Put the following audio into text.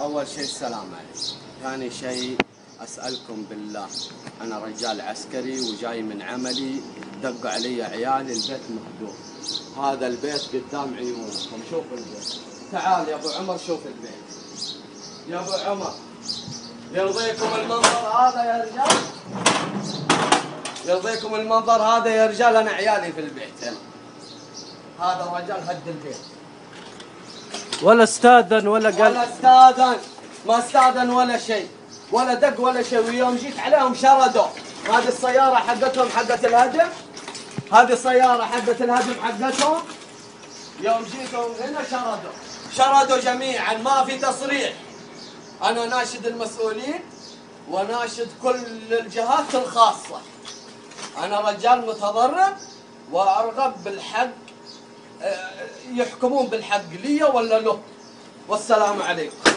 أول شيء السلام عليكم. ثاني شيء أسألكم بالله، أنا رجال عسكري وجاي من عملي، دقوا علي عيالي، البيت مهدوم. هذا البيت قدام عيونكم، شوفوا البيت. تعال يا أبو عمر شوف البيت. يا أبو عمر يرضيكم المنظر هذا يا رجال؟ يرضيكم المنظر هذا يا رجال؟ أنا عيالي في البيت هنا. هذا الرجال هد البيت. ولا استاذن ولا قال. ولا استاذن، ما استاذن ولا شيء، ولا دق ولا شيء. ويوم جيت عليهم شردوا. هذه السيارة حقتهم حقت الهدم، هذه السيارة حقت الهدم حقتهم. يوم جيتهم هنا شردوا جميعا، ما في تصريح. أنا ناشد المسؤولين وناشد كل الجهات الخاصة. أنا رجال متضرر وأرغب بالحق، يحكمون بالحق لي ولا له. والسلام عليكم.